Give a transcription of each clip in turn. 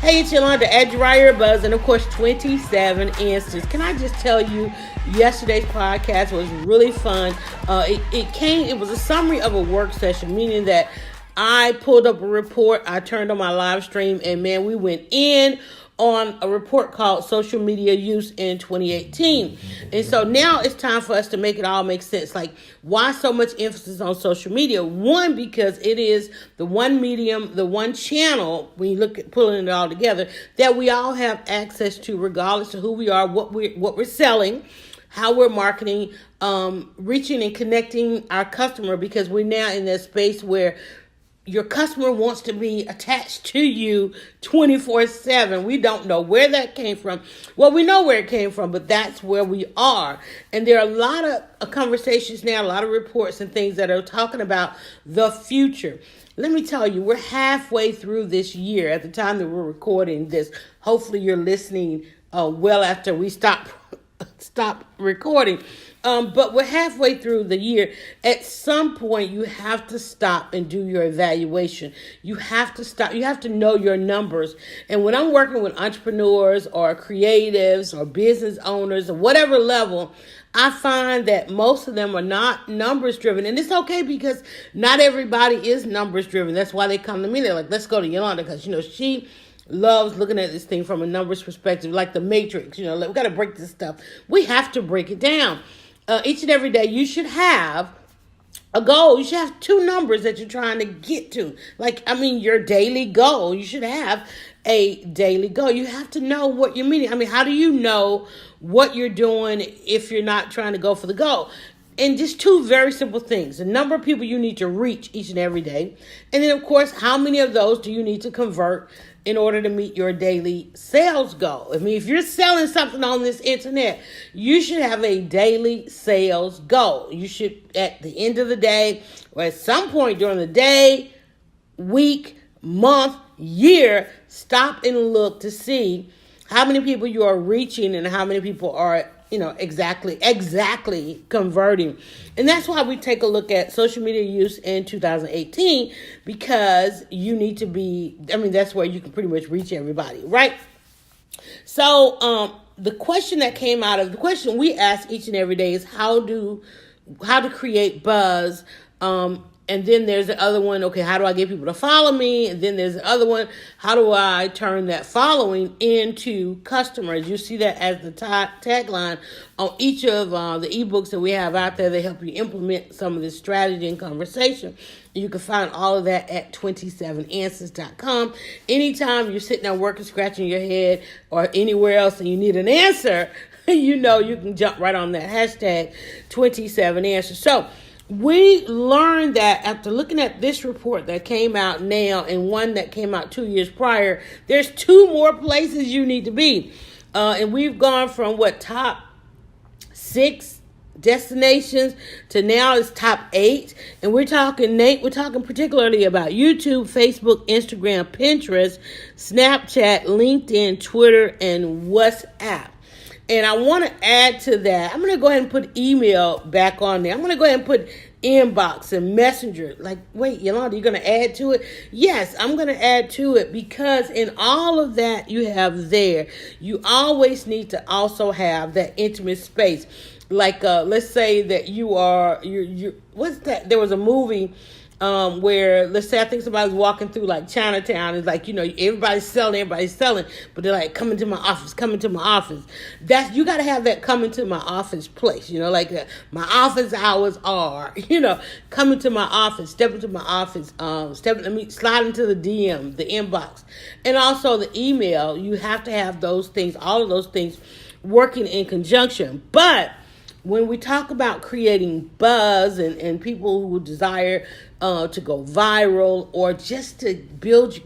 Hey, it's Yolanda at DryerBuzz, and of course, 27 answers. Can I just tell you, yesterday's podcast was really fun. It was a summary of a work session, meaning that I pulled up a report, I turned on my live stream, and man, we went in on a report called Social Media Use in 2018. And so now it's time for us to make it all make sense. Like, why so much emphasis on social media? One, because it is the one medium, the one channel, when you look at pulling it all together, that we all have access to regardless of who we are, what we're selling, how we're marketing, reaching and connecting our customer, because we're now in that space where your customer wants to be attached to you 24/7. We don't know where that came from. Well, we know where it came from, but that's where we are. And there are a lot of conversations now, a lot of reports and things that are talking about the future. Let me tell you, we're halfway through this year at the time that we're recording this. Hopefully you're listening well after we stop recording. But we're halfway through the year. At some point, you have to stop and do your evaluation. You have to stop. You have to know your numbers. And when I'm working with entrepreneurs or creatives or business owners or whatever level, I find that most of them are not numbers driven. And it's okay, because not everybody is numbers driven. That's why they come to me. They're like, let's go to Yolanda, because, she loves looking at this thing from a numbers perspective, like the matrix. We got to break this stuff. We have to break it down. Each and every day, you should have a goal. You should have two numbers that you're trying to get to. Your daily goal. You should have a daily goal. You have to know what you're meeting. How do you know what you're doing if you're not trying to go for the goal? And just two very simple things. The number of people you need to reach each and every day. And then, of course, how many of those do you need to convert in order to meet your daily sales goal? If you're selling something on this internet, you should have a daily sales goal. You should, at the end of the day, or at some point during the day, week, month, year, stop and look to see how many people you are reaching and how many people are exactly converting. And that's why we take a look at social media use in 2018, because you need to be, that's where you can pretty much reach everybody, right? So the question we ask each and every day is how to create buzz. And then there's the other one, okay, how do I get people to follow me? And then there's the other one, how do I turn that following into customers? You see that as the tagline on each of the ebooks that we have out there. They help you implement some of this strategy and conversation. You can find all of that at 27answers.com. Anytime you're sitting there working, scratching your head, or anywhere else and you need an answer, you can jump right on that hashtag 27answers. So we learned that after looking at this report that came out now and one that came out 2 years prior, there's two more places you need to be. And we've gone from top 6 destinations to now it's top 8. And we're talking particularly about YouTube, Facebook, Instagram, Pinterest, Snapchat, LinkedIn, Twitter, and WhatsApp. And I want to add to that. I'm going to go ahead and put email back on there. I'm going to go ahead and put inbox and messenger. Wait, Yolanda, you're going to add to it? Yes, I'm going to add to it, because in all of that you have there, you always need to also have that intimate space. Let's say that you're what's that? There was a movie where, let's say, I think somebody's walking through Chinatown. It's everybody's selling, but they're like, come into my office. You got to have that come into my office place, my office hours are, come into my office, step into my office, slide into the DM, the inbox, and also the email. You have to have those things, all of those things working in conjunction. But when we talk about creating buzz and people who desire to go viral or just to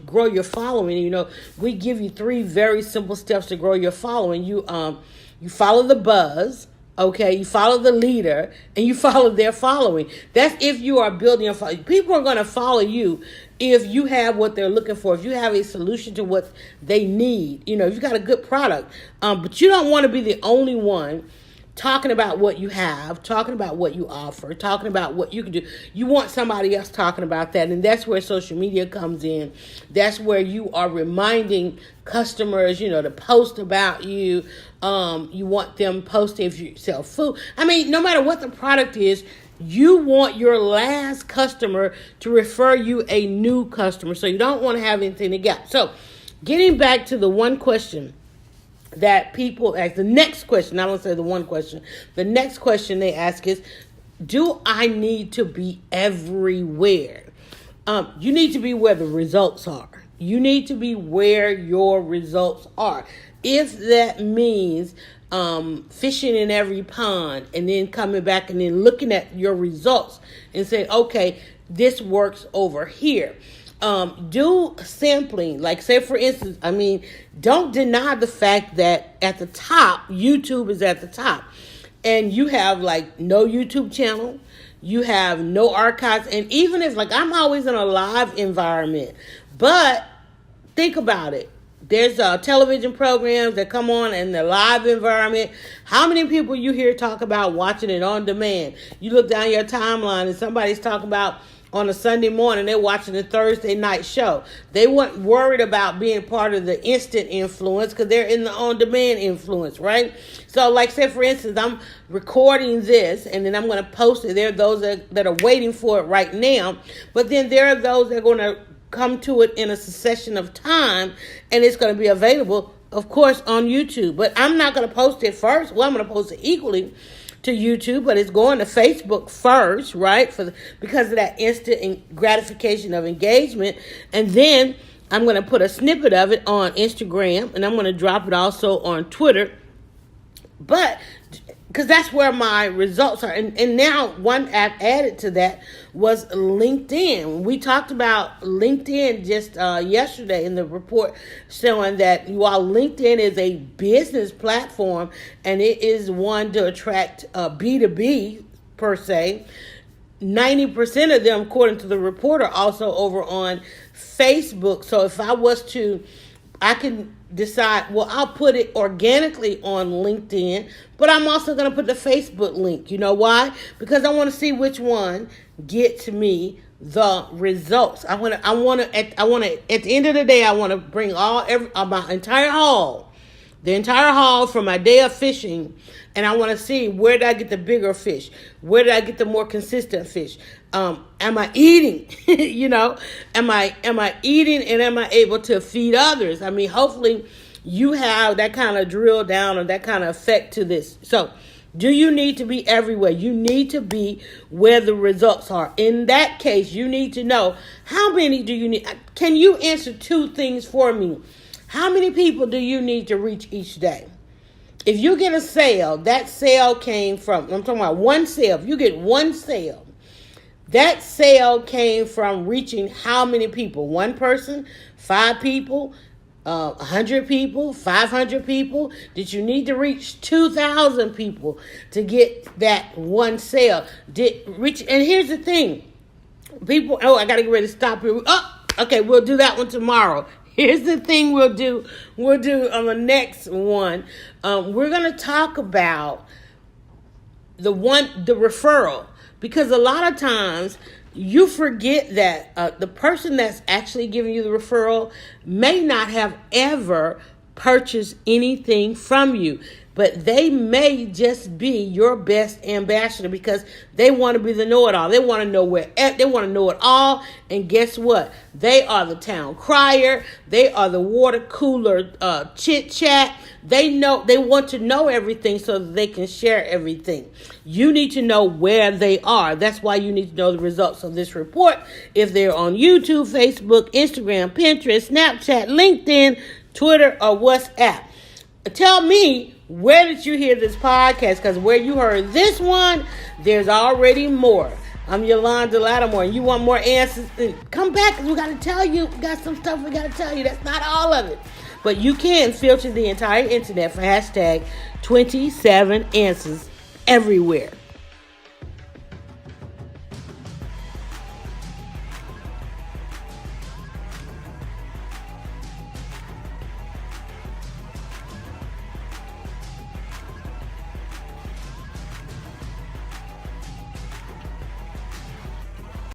grow your following, we give you 3 very simple steps to grow your following. You follow the buzz, okay? You follow the leader, and you follow their following. That's if you are building a following. People are going to follow you if you have what they're looking for, if you have a solution to what they need, if you got a good product. But you don't want to be the only one talking about what you have, talking about what you offer, talking about what you can do. You want somebody else talking about that, and that's where social media comes in. That's where you are reminding customers, to post about you. You want them posting if you sell food. I mean, no matter what the product is, you want your last customer to refer you a new customer. So you don't want to have anything to gap. So getting back to the one question that people ask, the next question, I don't say the one question, the next question they ask is, do I need to be everywhere? You need to be where the results are. You need to be where your results are. If that means fishing in every pond and then coming back and then looking at your results and saying, okay, this works over here. Do sampling, like say for instance, don't deny the fact that at the top, YouTube is at the top, and you have like no YouTube channel, you have no archives, and even if like I'm always in a live environment, but think about it. There's television programs that come on in the live environment. How many people you hear talk about watching it on demand? You look down your timeline and somebody's talking about on a Sunday morning, they're watching the Thursday night show. They weren't worried about being part of the instant influence because they're in the on-demand influence, right? So like say, for instance, I'm recording this and then I'm going to post it. There are those that are waiting for it right now. But then there are those that are going to come to it in a succession of time, and it's going to be available, of course, on YouTube. But I'm not going to post it first. Well, I'm going to post it equally to YouTube, but it's going to Facebook first, right? Because of that instant gratification of engagement. And then I'm going to put a snippet of it on Instagram, and I'm going to drop it also on Twitter. But because that's where my results are. And now one app added to that was LinkedIn. We talked about LinkedIn just yesterday in the report showing that while LinkedIn is a business platform and it is one to attract B2B per se, 90% of them, according to the report, are also over on Facebook. So if I can decide, well, I'll put it organically on LinkedIn, but I'm also going to put the Facebook link. You know why? Because I want to see which one gets me the results. I want to at the end of the day, I want to bring my entire haul, the entire haul from my day of fishing, and I want to see where did I get the bigger fish? Where did I get the more consistent fish? Am I eating? Am I eating, and am I able to feed others? Hopefully you have that kind of drill down or that kind of effect to this. So do you need to be everywhere? You need to be where the results are. In that case, you need to know how many do you need. Can you answer two things for me? How many people do you need to reach each day? If you get a sale, that sale came from, I'm talking about one sale. If you get one sale, that sale came from reaching how many people? One person, 5 people, 100 people, 500 people? Did you need to reach 2,000 people to get that one sale? And here's the thing. People, I got to get ready to stop here. Oh, okay, we'll do that one tomorrow. Here's the thing we'll do on the next one. We're going to talk about the referral. Because a lot of times you forget that the person that's actually giving you the referral may not have ever purchased anything from you. But they may just be your best ambassador because they want to be the know-it-all. They want to know they want to know it all. And guess what? They are the town crier. They are the water cooler chit-chat. They want to know everything so that they can share everything. You need to know where they are. That's why you need to know the results of this report. If they're on YouTube, Facebook, Instagram, Pinterest, Snapchat, LinkedIn, Twitter, or WhatsApp. Tell me, where did you hear this podcast? Because where you heard this one, there's already more. I'm Yolanda Lattimore, and you want more answers? Then come back, because we got to tell you. We got some stuff we got to tell you. That's not all of it. But you can filter the entire internet for hashtag 27 answers everywhere.